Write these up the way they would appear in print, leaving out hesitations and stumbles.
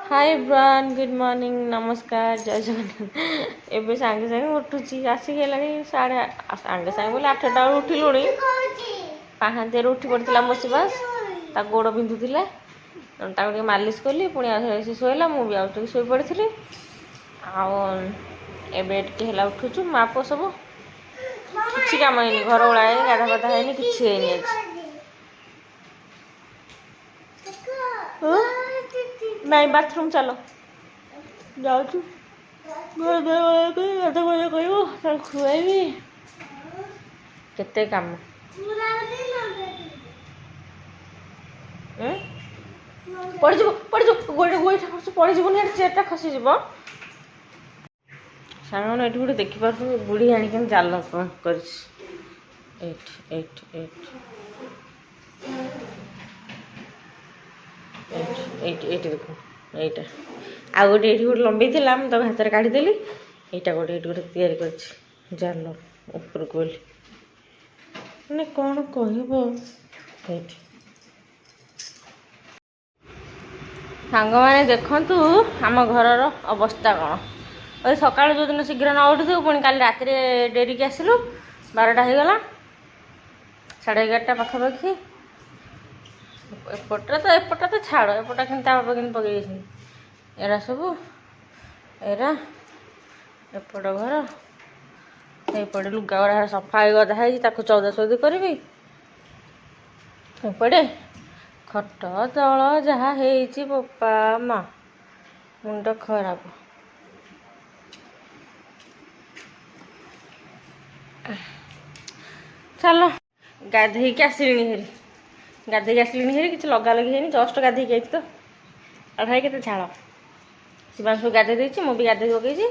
हाय bran good morning नमस्कार जय जगन्नाथ एवं सागे सागे उठुची आसिक साढ़े सागे सागे बोले 8टा उठिलुणी पाहांतिया उठी पड़ा मोसीबास ता गोड़ बिंधुला ताको मालिश कली पुणी आसे शोला मुझे आउट शो पड़ी आए उठुचु माप सब किसी कम है घर ओला गाधा गाधा है किसी है नहीं बाथरूम चलो जाऊँ खुआबी केते काम पड़ज गोटे गोईठा पड़जन चेयरटा खसीज साग मैंने गोटे देखिपार बुढ़ी आणिक जाल कर देख यहीटा आ गोटे ये गोटे लंबी थी मुझे हाथ में काढ़ीदेली यहाँ गोटे ये गोटे तैयारी कर जाल ऊपर को मैंने कौन कह सांग मैंने देखु आम घर अवस्था कौन और सकाल जो दिन शीघ्र न उठु पुणी काली राति डेरी की आसलु 12टा हो गला 11:30 पाखापाखि एपटा तो छाड़ एपटा कि पकई एरा सब एरा एपट घर एपटे लुगा गुड़ा सफा गधा चौदा चौदी करी एपटे खट तल जहाँ बोपा माँ मुंड खराब चलो गाधे आसली हेरी गाधे आसली हेरी किसी लगा लगी है जस्ट गाधे आई तो अढ़ाई के झाड़ शिवांशु गाधे देती मुझे गाधे पकई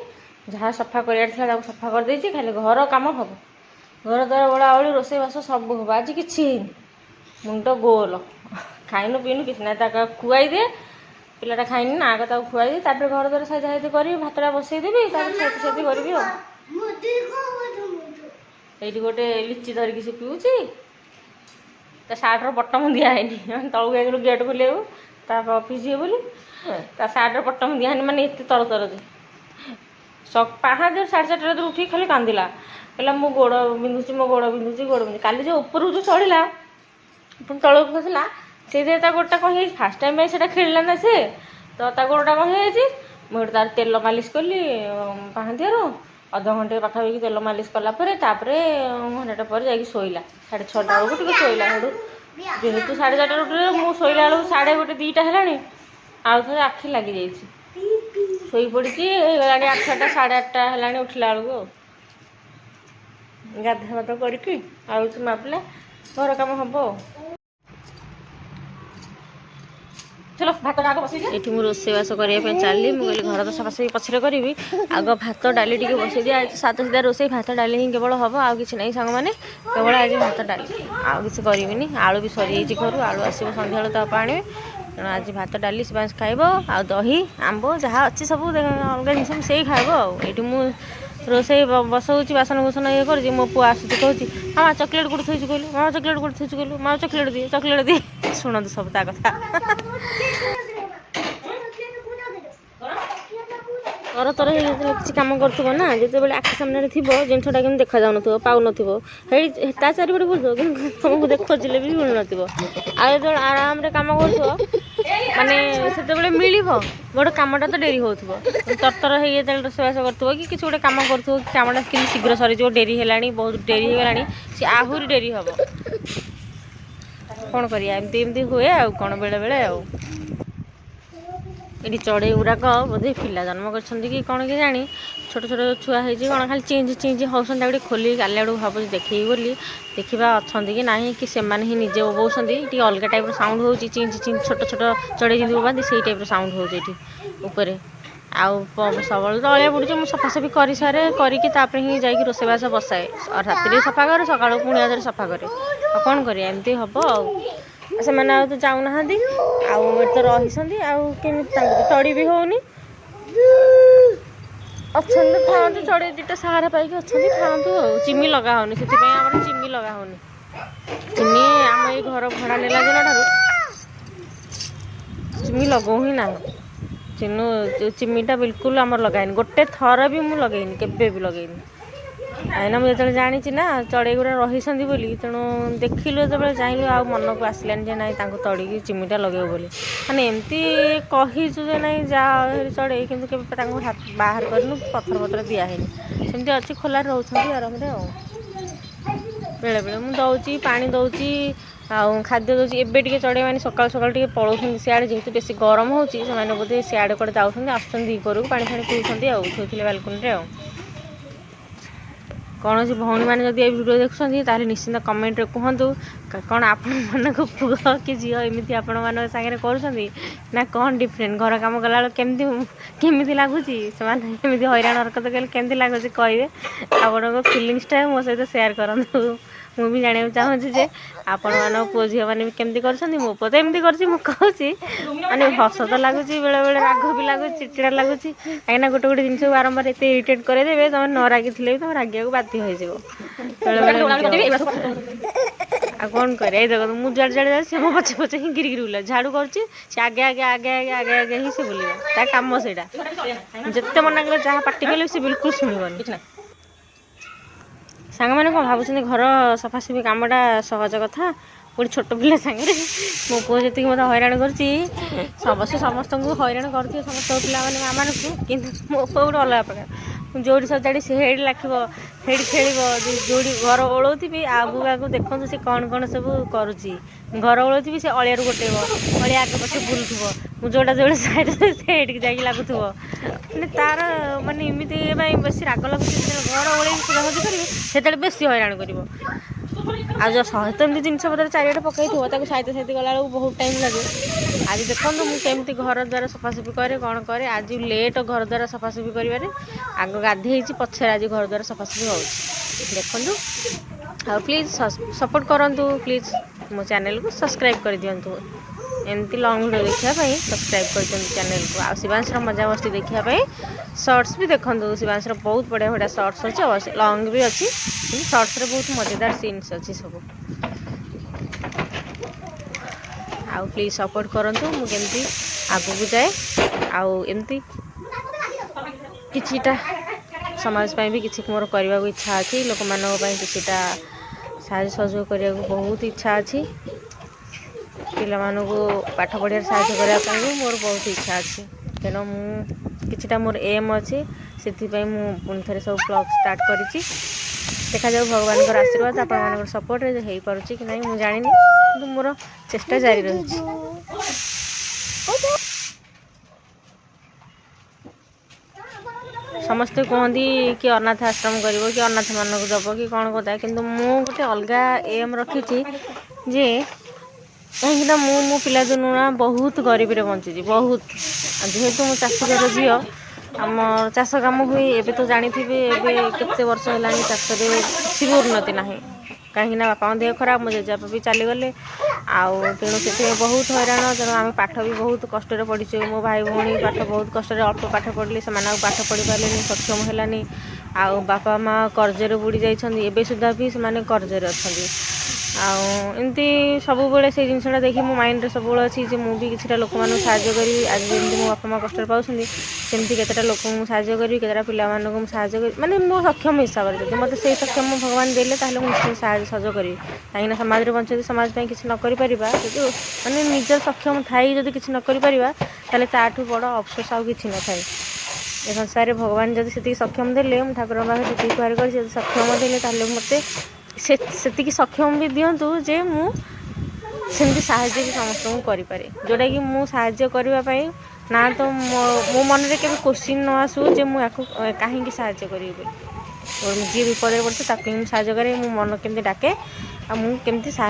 जहाँ सफा कर सफा कर देती खाली घर कम हम घर द्वारा बड़ा आवड़ी रोसे बास सब हम आज कि मुंड गोल खाइन पीन कि ना खुआई दे पिलाटा खाइनी ना आगे खुआई दे घर द्वारा साइज करी भातटा बसईदेवी साइज करी ये गोटे लिची धरिकी से पीऊँची ता सार्टर बटम दिखाई तलू गई गेट खोल अफिस् जी बोली सार्टर बटम दिखाई मानने ये तर तर पाहा 4:30 उठी खाली कांदिला कहला मो गोड़ बिंधुची मो गोड़ बिंधुची काली जो ऊपर जो चढ़ला पुणी तलक खसला से गोटा कौन फास्ट टाइम से खेलला ना से तो गोड़टा कौन मुझे तार तेल मालिश कली पाहांतियार अध घंटे पाखापाखि तेल मालिश कलापर घंटा पर जा शोला 6:30 बेलू टे शोला जेहेतु 4:30 उठे मुझे शोला बेलू 1:30 है आउ थे आखि लगी जा पड़ी 8टा 8:30 है उठला बेलू गाधा बाध करके आउची मापिले घर कम हम चलो भात आग बस ये रोसेबास करने चलि मुझे घर तो सफासफी पछरे करी आग भात डाली टी बसई दिया सादा सीधा रोसे भात डाली ही केवल हम आउ कि नहीं सांग मैंने केवल आज भात डाली आउ कि करी आलू भी सरी घर आलू आसो सन्ध्या तो आने तेणु आज भात डाली शिवांश खाइब आ दही आंब जहाँ अच्छी सब अलग जिन मिसे खाइब ये मुझे रोसे बसौची बासन कुसन ये कर मो पु आसुची कहूँ मामा चॉकलेट गुड़ थोड़ी कहलु मामा चॉकलेट गुड़ थोड़ी कहलु मामा चॉकलेट दिए शुणु सब ता कथा तर तर किसी कम कर ना जिते बड़े आखि सामने थी जिनटा कि देखा जाऊन पाऊन ता चारिपटे बुझ कि तुमको देखले भी मिल न आराम कम कर माने से मिल गोटे कमटा तो डेरी हो तरतर है रोषेबास कर कि किसी गोटे कम कर कमटा कि शीघ्र सरीज डेरी है बहुत डेरी होगा सी आहरी डेरी हम कौन करमती हुए आ कौन बेले बेले ये चढ़ई गुड़ाक बोधे पिला जन्म कर कौन कि जानी छोट छोट छुआ हो कौन खाली चिंज चिंज होती खोली काली आड़ भाव देखे बोली देखा अच्छा कि ना कि से ही निजे बोसती अलग टाइप साउंड हो चिंज चिंज छोट छोट चढ़ई जमी बोबाती से टाइप साउंड होपर आउ सब तलिया पड़ू मुझे सफासफी कर सारे करके ही जा रोसेबास बसाए राति सफा करे सका पुणी आदि सफा करे कौन करमती हम से तो जाऊना तो रही आमी चढ़ी भी होनी अच्छा था चढ़े दुटा सहारा पाई अच्छा था चिमी लगा होनी से चिमी लगा होनी चिमी आम ये घर भड़ा नेला दिन ठार चिमी लगौ ही ना ଚିନୁ ଚିମିଟା ବିଲକୁଲ ଆମର ଲଗାଏନି, ଗୋଟେ ଥର ବି ମୁଁ ଲଗେଇନି, କେବେ ବି ଲଗେଇନି। କାହିଁକିନା ମୁଁ ଯେତେବେଳେ ଜାଣିଛି ନା ଚଢ଼େଇ ଗୁଡ଼ା ରହିଛନ୍ତି ବୋଲି, ତେଣୁ ଦେଖିଲୁ ଯେତେବେଳେ ଚାହିଁଲୁ ଆଉ ମନକୁ ଆସିଲାନି ଯେ ନାଇଁ ତାଙ୍କୁ ତଡ଼ିକି ଚିମିଟା ଲଗେଇବୁ ବୋଲି। ମାନେ ଏମିତି କହିଛୁ ଯେ ନାଇଁ ଯାହା ଚଢ଼େଇ, କିନ୍ତୁ କେବେ ତାଙ୍କୁ ବାହାର କରିନୁ, ପଥର ଦିଆହେଇନି, ସେମିତି ଅଛି ଖୋଲାରେ ରହୁଛନ୍ତି ଆରାମରେ ଆଉ। ବେଳେବେଳେ ମୁଁ ଦେଉଛି, ପାଣି ଦେଉଛି, ଆଉ ଖାଦ୍ୟ ଦେଉଛି। ଏବେ ଟିକେ ଚଢ଼େଇ ମାନେ ସକାଳୁ ସକାଳୁ ଟିକେ ପଳାଉଛନ୍ତି ସିଆଡ଼େ, ଯେହେତୁ ବେଶୀ ଗରମ ହେଉଛି, ସେମାନେ ବୋଧେ ସିଆଡ଼େ କୁଆଡ଼େ ଯାଉଛନ୍ତି, ଆସୁଛନ୍ତି ଦ୍ୱିପହରକୁ ପାଣି ଫାଣି ପିଉଛନ୍ତି ଆଉ, ଶୋଇଥିଲେ ବାଲକୁନିରେ ଆଉ। କୌଣସି ଭଉଣୀମାନେ ଯଦି ଏ ଭିଡ଼ିଓ ଦେଖୁଛନ୍ତି ତାହେଲେ ନିଶ୍ଚିନ୍ତ କମେଣ୍ଟରେ କୁହନ୍ତୁ କ'ଣ ଆପଣମାନଙ୍କ ପୁଅ କି ଝିଅ ଏମିତି ଆପଣମାନଙ୍କ ସାଙ୍ଗରେ କରୁଛନ୍ତି ନା କ'ଣ ଡିଫରେଣ୍ଟ। ଘର କାମ କଲାବେଳକୁ କେମିତି ଲାଗୁଛି, ସେମାନେ ଏମିତି ହଇରାଣ ହରକତ କଲେ କେମିତି ଲାଗୁଛି କହିବେ। ଆପଣଙ୍କ ଫିଲିଙ୍ଗସଟା ମୋ ସହିତ ସେୟାର କରନ୍ତୁ। ମୁଁ ବି ଜାଣିବାକୁ ଚାହୁଁଛି ଯେ ଆପଣମାନଙ୍କ ପୁଅ ଝିଅମାନେ ବି କେମିତି କରୁଛନ୍ତି। ମୋ ପୁଅ ତ ଏମିତି କରୁଛି, ମୁଁ କହୁଛି ମାନେ ହସ ତ ଲାଗୁଛି, ବେଳେବେଳେ ରାଗ ବି ଲାଗୁଛି, ଚିଡ଼ଚିଡ଼ା ଲାଗୁଛି। କାହିଁକିନା ଗୋଟେ ଜିନିଷକୁ ବାରମ୍ବାର ଏତେ ଇରିଟେଟ୍ କରେଇଦେବେ, ତୁମେ ନ ରାଗିଥିଲେ ବି ତୁମେ ରାଗିବାକୁ ବାଧ୍ୟ ହେଇଯିବ ବେଳେବେଳେ। ଆଉ କ'ଣ କରିବା, ଏଇ ଦେଖନ୍ତୁ ମୁଁ ଯୁଆଡ଼େ ଯାଉଛି ସେ ମୋ ପଛେ ପଛେ ହିଁ ଗିରି ବୁଲା, ଝାଡ଼ୁ କରୁଛି ସେ ଆଗେ ହିଁ ସେ ବୁଲିବ, ତା କାମ ସେଇଟା। ଯେତେ ମନା କଲେ ଯାହା ପାଟି କଲେ ସେ ବିଲକୁଲ ଶୁଣିବନି। ସାଙ୍ଗମାନେ କ'ଣ ଭାବୁଛନ୍ତି ଘର ସଫାସଫି କାମଟା ସହଜ କଥା, ପୁଣି ଛୋଟ ପିଲା ସାଙ୍ଗରେ। ମୋ ପୁଅ ଯେତିକି ମୋତେ ହଇରାଣ କରୁଛି, ସମସ୍ତଙ୍କୁ ହଇରାଣ କରୁଥିବେ ସମସ୍ତଙ୍କ ପିଲାମାନେ ମାମାନଙ୍କୁ, କିନ୍ତୁ ମୋ ପୁଅ ଗୋଟେ ଅଲଗା ପ୍ରକାର। ଯେଉଁଠି ସଜାଡ଼ି ସେ ହେଇଠି ଲାଖିବ, ହେଇଠି ଖେଳିବ। ଯେଉଁଠି ଘର ଓଳଉଥିବି ଆଗକୁ ଦେଖନ୍ତୁ ସେ କ'ଣ ସବୁ କରୁଛି। ଘର ଓଳଉଥିବି ସେ ଅଳିଆରୁ ଗୋଟେଇବ, ଅଳିଆ ଆଗ ପଛେ ବୁଲୁଥିବ, ମୁଁ ଯେଉଁଟା ସାଇଡ଼୍ ସେ ହେଇଠିକି ଯାଇକି ଲାଗୁଥିବ। ମାନେ ତାର ମାନେ ଏମିତି ପାଇଁ ବେଶୀ ରାଗ ଲାଗୁଛି, ଯେତେବେଳେ ଘର ଓଳେଇକି ସଜାସଜି କରିବି ସେତେବେଳେ ବେଶୀ ହଇରାଣ କରିବ। ଆଉ ଯେଉଁ ସହିତ ଏମିତି ଜିନିଷ ପତ୍ର ଚାରିଆଡ଼େ ପକାଇଥିବ, ତାକୁ ସାଇତି ଗଲାବେଳକୁ ବହୁତ ଟାଇମ୍ ଲାଗେ। ଆଜି ଦେଖନ୍ତୁ ମୁଁ କେମିତି ଘର ଦ୍ୱାରା ସଫାସଫି କରେ, କ'ଣ କରେ। ଆଜି ଲେଟ୍ ଘର ଦ୍ୱାରା ସଫାସଫି କରିବାରେ, ଆଗ ଗାଧେଇଛି ପଛରେ ଆଜି ଘର ଦ୍ୱାରା ସଫାସଫି ହେଉଛି ଦେଖନ୍ତୁ। ଆଉ ପ୍ଲିଜ୍ ସପୋର୍ଟ କରନ୍ତୁ, ପ୍ଲିଜ୍ ମୋ ଚ୍ୟାନେଲକୁ ସବସ୍କ୍ରାଇବ୍ କରିଦିଅନ୍ତୁ। ଏମିତି ଲଙ୍ଗ୍ ଭିଡ଼ିଓ ଦେଖିବା ପାଇଁ ସବସ୍କ୍ରାଇବ୍ କରିଦିଅନ୍ତୁ ଚ୍ୟାନେଲକୁ। ଆଉ ଶିବାଂଶର ମଜାମସ୍ତି ଦେଖିବା ପାଇଁ ସର୍ଟସ୍ ବି ଦେଖନ୍ତୁ। ଶିବାଂଶର ବହୁତ ବଢ଼ିଆ ସର୍ଟସ୍ ଅଛି, ଆଉ ଲଙ୍ଗ୍ ବି ଅଛି, କିନ୍ତୁ ସର୍ଟସ୍ରେ ବହୁତ ମଜାଦାର ସିନ୍ସ ଅଛି ସବୁ। ଆଉ ପ୍ଲିଜ୍ ସପୋର୍ଟ କରନ୍ତୁ, ମୁଁ କେମିତି ଆଗକୁ ଯାଏ, ଆଉ ଏମିତି କିଛିଟା ସମାଜ ପାଇଁ ବି କିଛି ମୋର କରିବାକୁ ଇଚ୍ଛା ଅଛି। ଲୋକମାନଙ୍କ ପାଇଁ କିଛିଟା ସାହାଯ୍ୟ ସହଯୋଗ କରିବାକୁ ବହୁତ ଇଚ୍ଛା ଅଛି। ପିଲାମାନଙ୍କୁ ପାଠ ପଢ଼ିବାରେ ସାହାଯ୍ୟ କରିବା ପାଇଁ ବି ମୋର ବହୁତ ଇଚ୍ଛା ଅଛି। ତେଣୁ ମୁଁ କିଛିଟା ମୋର ଏମ୍ ଅଛି, ସେଥିପାଇଁ ମୁଁ ପୁଣି ଥରେ ସବୁ ବ୍ଲଗ୍ ଷ୍ଟାର୍ଟ କରିଛି। ଦେଖାଯାଉ ଭଗବାନଙ୍କର ଆଶୀର୍ବାଦ, ଆପଣମାନଙ୍କର ସପୋର୍ଟରେ ଯେ ହେଇପାରୁଛି କି ନାହିଁ ମୁଁ ଜାଣିନି, କିନ୍ତୁ ମୋର ଚେଷ୍ଟା ଜାରି ରହିଛି। ସମସ୍ତେ କୁହନ୍ତି କି ଅନାଥ ଆଶ୍ରମ କରିବ, କି ଅନାଥମାନଙ୍କୁ ଦେବ, କି କ'ଣ କଥା, କିନ୍ତୁ ମୁଁ ଗୋଟେ ଅଲଗା ଏମ୍ ରଖିଛି ଯେ କାହିଁକିନା ମୁଁ ମୋ ପିଲାଦିନୁ ନା ବହୁତ ଗରିବରେ ବଞ୍ଚିଛି, ବହୁତ। ଯେହେତୁ ମୁଁ ଚାଷୀ ଘର ଝିଅ, ଆମ ଚାଷ କାମ ହୁଏ। ଏବେ ତ ଜାଣିଥିବେ, ଏବେ କେତେ ବର୍ଷ ହେଲାଣି ଚାଷରେ କିଛି ବି ଉନ୍ନତି ନାହିଁ। କାହିଁକିନା ବାପାଙ୍କ ଦେହ ଖରାପ, ମୋ ଜେଜେବାପା ବି ଚାଲିଗଲେ, ଆଉ ତେଣୁ ସେଥିପାଇଁ ବହୁତ ହଇରାଣ। ତେଣୁ ଆମେ ପାଠ ବି ବହୁତ କଷ୍ଟରେ ପଢ଼ିଛୁ। ମୋ ଭାଇ ଭଉଣୀ ପାଠ ବହୁତ କଷ୍ଟରେ, ଅଳ୍ପ ପାଠ ପଢ଼ିଲେ, ସେମାନେ ଆଉ ପାଠ ପଢ଼ି ପାରିଲେନି, ସକ୍ଷମ ହେଲାନି। ଆଉ ବାପା ମାଆ କର୍ଜରେ ବୁଡ଼ି ଯାଇଛନ୍ତି, ଏବେ ସୁଦ୍ଧା ବି ସେମାନେ କର୍ଜରେ ଅଛନ୍ତି। ଆଉ ଏମିତି ସବୁବେଳେ ସେଇ ଜିନିଷଟା ଦେଖି ମୋ ମାଇଣ୍ଡରେ ସବୁବେଳେ ଅଛି ଯେ ମୁଁ ବି କିଛିଟା ଲୋକମାନଙ୍କୁ ସାହାଯ୍ୟ କରିବି। ଆଜି ଯେମିତି ମୋ ବାପା ମାଆ କଷ୍ଟରେ ପାଉଛନ୍ତି, ସେମିତି କେତେଟା ଲୋକଙ୍କୁ ମୁଁ ସାହାଯ୍ୟ କରିବି, କେତେଟା ପିଲାମାନଙ୍କୁ ମୁଁ ସାହାଯ୍ୟ କରିବି। ମାନେ ମୋ ସକ୍ଷମ ହିସାବରେ ଯଦି ମୋତେ ସେଇ ସକ୍ଷମ ଭଗବାନ ଦେଲେ, ତାହେଲେ ମୁଁ ନିଶ୍ଚୟ ସାହାଯ୍ୟ ସହଯୋଗ କରିବି। କାହିଁକିନା ସମାଜରେ ବଞ୍ଚି ସମାଜ ପାଇଁ କିଛି ନ କରିପାରିବା, ଯଦି ମାନେ ନିଜର ସକ୍ଷମ ଥାଇ ଯଦି କିଛି ନ କରିପାରିବା, ତାହେଲେ ତାଠୁ ବଡ଼ ଅଫସୋସ ଆଉ କିଛି ନଥାଏ। ଏ ସଂସାରରେ ଭଗବାନ ଯଦି ସେତିକି ସକ୍ଷମ ଦେଲେ, ମୁଁ ଠାକୁରଙ୍କ ପାଖରେ ସେତିକି ଗୁହାରି କରିଛି, ଯଦି ସକ୍ଷମ ଦେଲେ ତାହେଲେ ମୋତେ ସେତିକି ସକ୍ଷମ ବି ଦିଅନ୍ତୁ ଯେ ମୁଁ ସେମିତି ସାହାଯ୍ୟ ବି ସମସ୍ତଙ୍କୁ କରିପାରେ। ଯେଉଁଟାକି ମୁଁ ସାହାଯ୍ୟ କରିବା ପାଇଁ ନା ତ ମୋ ମନରେ କେବେ କୋଶ୍ଚିନ୍ ନ ଆସୁ ଯେ ମୁଁ ୟାକୁ କାହିଁକି ସାହାଯ୍ୟ କରିବି ବୋଲି। ଯିଏ ବିପଦରେ ପଡ଼ୁଛି ତାକୁ ହିଁ ମୁଁ ସାହାଯ୍ୟ କରେ। ମୋ ମନ କେମିତି ଡାକେ, ଆଉ ମୁଁ କେମିତି ସାହାଯ୍ୟ